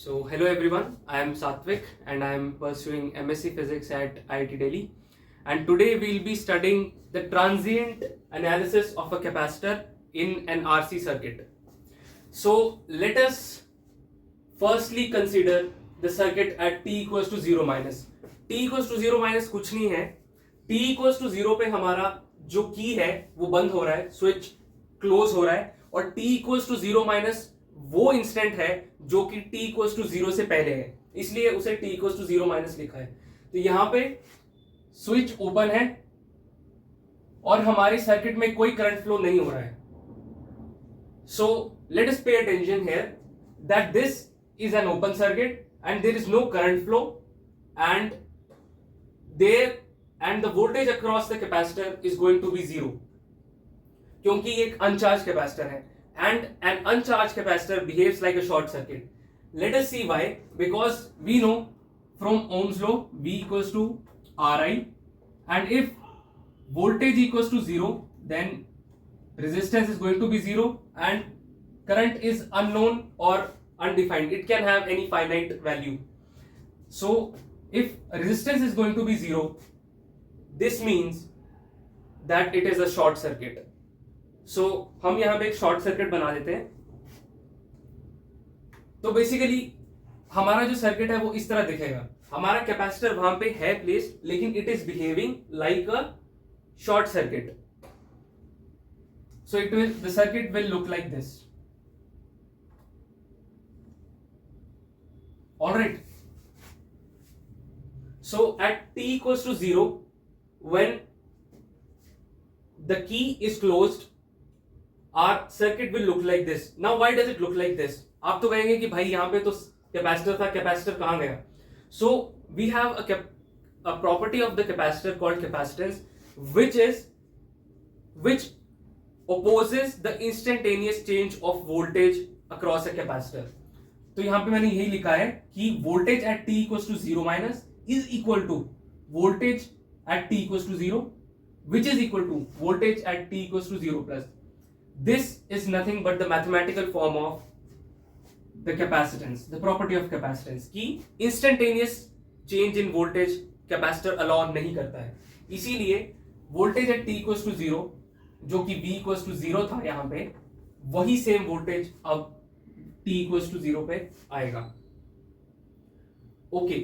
So, hello everyone, I am Satvik and I am pursuing MSc Physics at IIT Delhi. And today we'll be studying the transient analysis of a capacitor in an RC circuit. So, let us firstly consider the circuit at t equals to 0 minus. t equals to 0 minus कुछ नहीं है. t equals to 0 पे हमारा जो की है वो बंद हो रहा है, स्विच क्लोज हो रहा है, और t equals to 0 minus वो इंस्टेंट है जो कि t equals to 0 से पहले है, इसलिए उसे t equals to 0 minus लिखा है. तो यहां पे स्विच ओपन है और हमारे सर्किट में कोई करंट फ्लो नहीं हो रहा है. So let us pay attention here that this is an open circuit and there is no current flow and the voltage across the capacitor is going to be zero क्योंकि ये एक अनचार्ज capacitor है and an uncharged capacitor behaves like a short circuit. Let us see why. Because we know from Ohm's law V equals to Ri, and if voltage equals to zero then resistance is going to be zero and current is unknown or undefined. It can have any finite value. So if resistance is going to be zero, this means that it is a short circuit. So हम यहां पे एक short circuit बना देते हैं. तो basically हमारा जो सर्किट है वो इस तरह दिखेगा. हमारा कैपेसिटर वहां पे है प्लेस्ड, लेकिन it is behaving like a short circuit. So the circuit will look like this. Alright, so at t equals to 0, when the key is closed, our circuit will look like this. Now why does it look like this? आप तो कहेंगे कि भाई यहाँ पे तो capacitor था, capacitor कहाँ गया? So we have a property of the capacitor called capacitance, which opposes the instantaneous change of voltage across a capacitor. तो यहां पे मैंने यही लिखा है कि voltage at t equals to 0 minus is equal to voltage at t equals to 0 which is equal to voltage at t equals to 0 plus. This is nothing but the mathematical form of the capacitance, the property of capacitance की instantaneous change in voltage capacitor allow नहीं करता है. इसीलिए voltage at t equals to 0 जो कि v equals to 0 था यहां पे, वही सेम वोल्टेज अब t इक्वल्स टू 0 पे आएगा. ओके,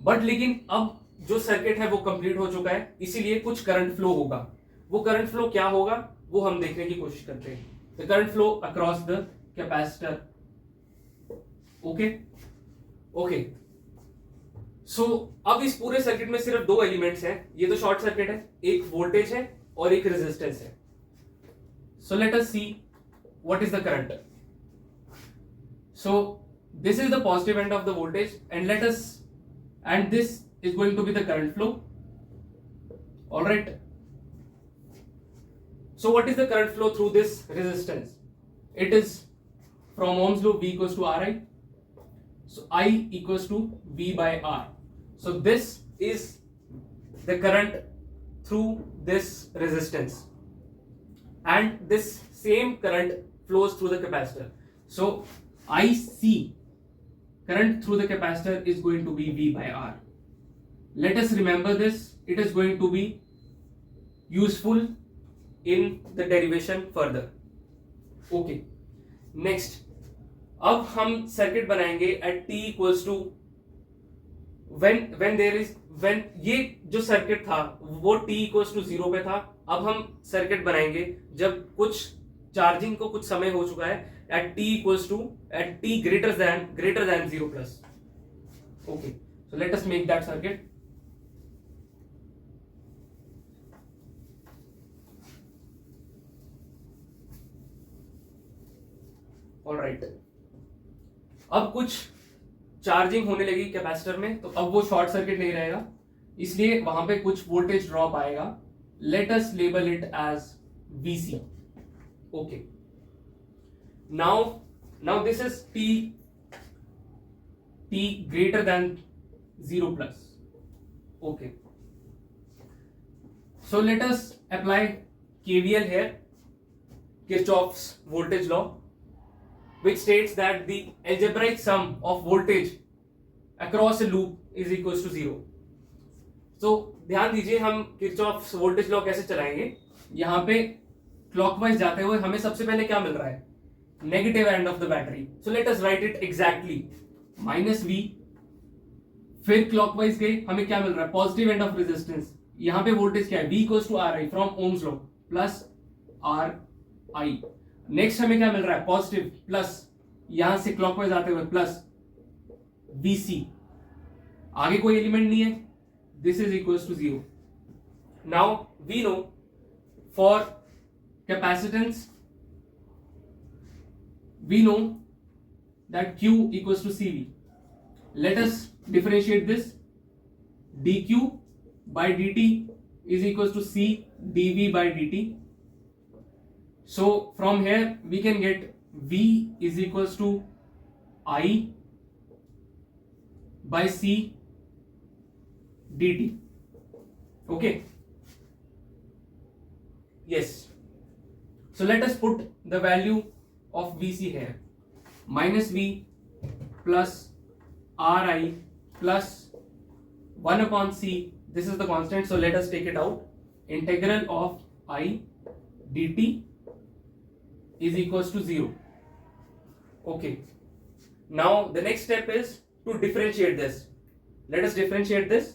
बट लेकिन अब जो सर्किट है वो कंप्लीट हो चुका है, इसीलिए कुछ करंट फ्लो होगा. वो करंट फ्लो क्या होगा वो हम देखने की कोशिश करते हैं. The current flow across the capacitor. Okay, so अब इस पूरे सर्किट में सिर्फ दो एलिमेंट्स हैं. ये तो शॉर्ट सर्किट है, एक वोल्टेज है और एक रेजिस्टेंस है. So let us see what is the current. So this is the positive end of the voltage and this is going to be the current flow. All right. So what is the current flow through this resistance? It is from Ohm's law V equals to Ri. So I equals to V by R. So this is the current through this resistance, and this same current flows through the capacitor. So IC, current through the capacitor, is going to be V by R. Let us remember this. It is going to be useful in the derivation further. Okay. Next, अब हम circuit बनाएंगे at t equals to when ये जो circuit था वो t equals to 0 पे था. अब हम सर्किट बनाएंगे जब कुछ चार्जिंग को कुछ समय हो चुका है at t greater than 0 plus. Okay, so let us make that circuit. All right, अब कुछ चार्जिंग होने लगी कैपेसिटर में, तो अब वो शॉर्ट सर्किट नहीं रहेगा, इसलिए वहां पे कुछ वोल्टेज ड्रॉप आएगा. Let us label it as VC. Okay, now this is t greater than 0 plus. Okay, so let us apply KVL here, Kirchhoff's voltage law. which states that the algebraic sum of voltage across a loop is equals to 0. So ध्यान दीजिए, हम Kirchhoff's voltage law कैसे चलाएंगे. यहाँ पे clockwise जाते हुए हमें सबसे पहले क्या मिल रहा है, negative end of the battery. So let us right it exactly, -V. फिर क्लॉकवाइज गए, हमें क्या मिल रहा है, पॉजिटिव एंड ऑफ रेजिस्टेंस. यहाँ पे वोल्टेज क्या है, V equals to RI from ohm's law plus RI. Next हमें क्या मिल रहा है, पॉजिटिव प्लस, यहां से क्लॉकवाइज आते हुए प्लस VC. आगे कोई एलिमेंट नहीं है, this is equals to 0. Now we know for capacitance we know that Q equals to CV. Let us differentiate this. dq by dt is equals to C dV by dt. So from here we can get V is equals to I by C dt. Okay. Yes. So let us put the value of VC here. -V plus RI plus 1 upon C. This is the constant, so let us take it out. Integral of I dt is equals to 0. Okay. Now the next step is to differentiate this. Let us differentiate this.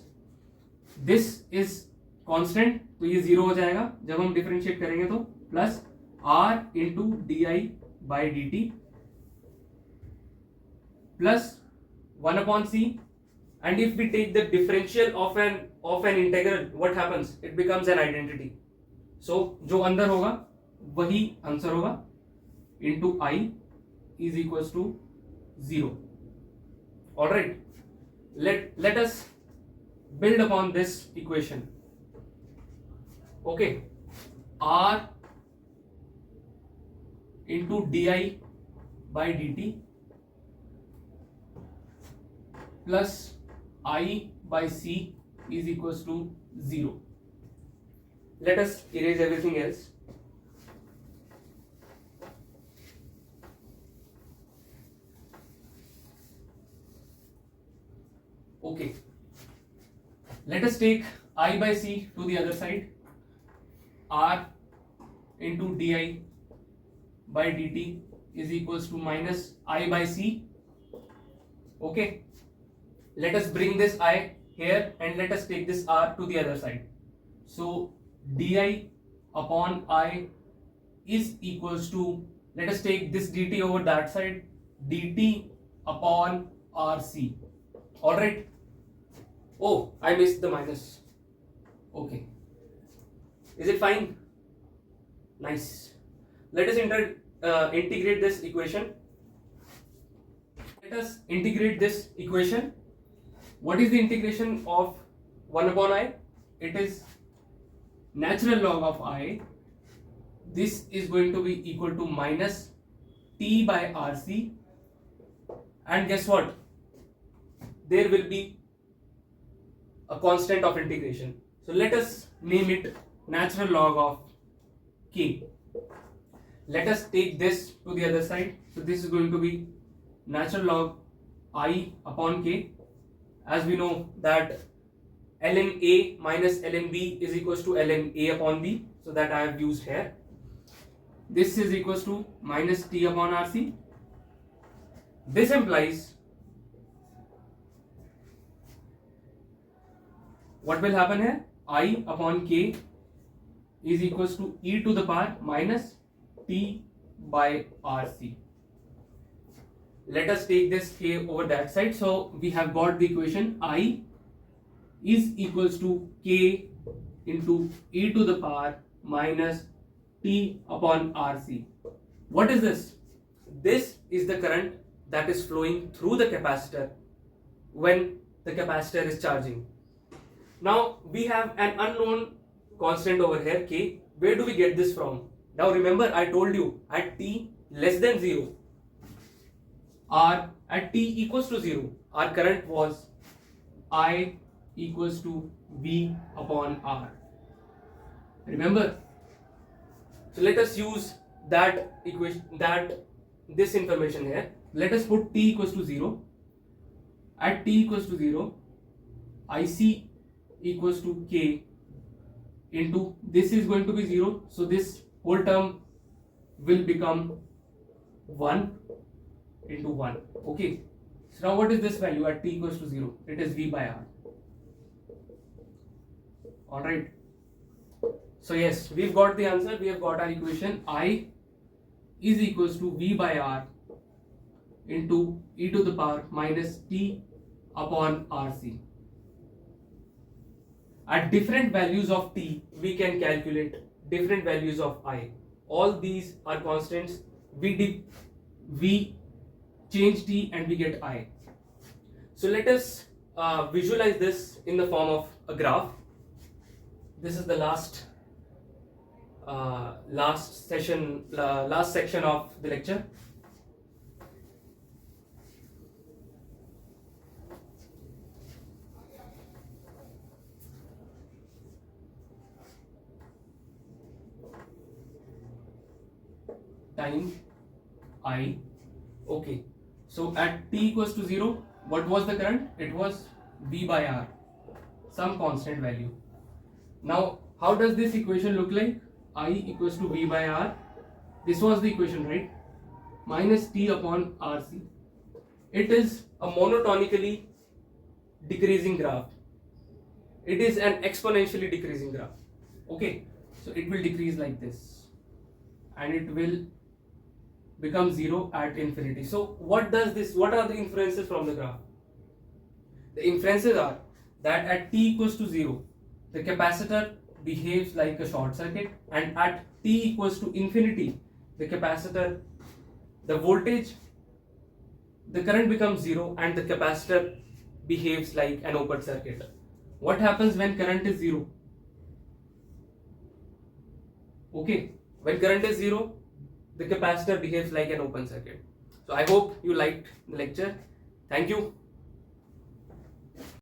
This is constant, तो ये 0 हो जाएगा जब हम differentiate करेंगे तो, plus R into di by dt plus 1 upon C, and if we take the differential of an integral, what happens, it becomes an identity. So जो अंदर होगा वही आंसर होगा, into I is equals to 0. All right, let us build upon this equation. Okay, R into di by dt plus I by C is equals to 0. Let us erase everything else. Okay, let us take I by C to the other side. R into di by dt is equals to minus I by C. Okay, let us bring this I here and let us take this R to the other side. So di upon I is equals to, let us take this dt over that side, dt upon RC. All right. Oh, I missed the minus. Okay, is it fine? Nice. Let us integrate this equation. Let us integrate this equation. What is the integration of 1 upon I? It is natural log of I. This is going to be equal to minus T by RC. And guess what? There will be a constant of integration. So let us name it natural log of K. Let us take this to the other side. So this is going to be natural log I upon K. As we know that ln A minus ln B is equals to ln A upon B. So that I have used here. This is equals to minus T upon RC. This implies what will happen here? I upon K is equals to e to the power minus T by RC. Let us take this K over that side. So we have got the equation I is equals to K into e to the power minus T upon RC. What is this? This is the current that is flowing through the capacitor when the capacitor is charging. Now we have an unknown constant over here, K. Where do we get this from? Now remember, I told you at t less than 0 or at t equals to 0, our current was I equals to V upon R. Remember? So let us use that equation, that this information here. Let us put t equals to 0. At t equals to 0, IC equals to K into, this is going to be 0, so this whole term will become 1 into 1. Okay, so now what is this value at t equals to 0? It is V by R. Alright, so yes, we've got the answer. We have got our equation. I is equals to V by R into e to the power minus t upon RC. At different values of t, we can calculate different values of I. All these are constants. We change t and we get I. So let us visualize this in the form of a graph. This is the last section of the lecture. Time I. Okay, so at t equals to 0, what was the current? It was V by R, some constant value. Now, how does this equation look like? I equals to V by R. This was the equation, right? Minus t upon RC. It is a monotonically decreasing graph. It is an exponentially decreasing graph. Okay, so it will decrease like this, and it will become 0 at infinity. So what are the inferences from the graph? The inferences are that at t equals to 0, the capacitor behaves like a short circuit, and at t equals to infinity, the voltage, the current becomes 0 and the capacitor behaves like an open circuit. What happens when current is 0? Okay, when current is 0, the capacitor behaves like an open circuit. So I hope you liked the lecture. Thank you.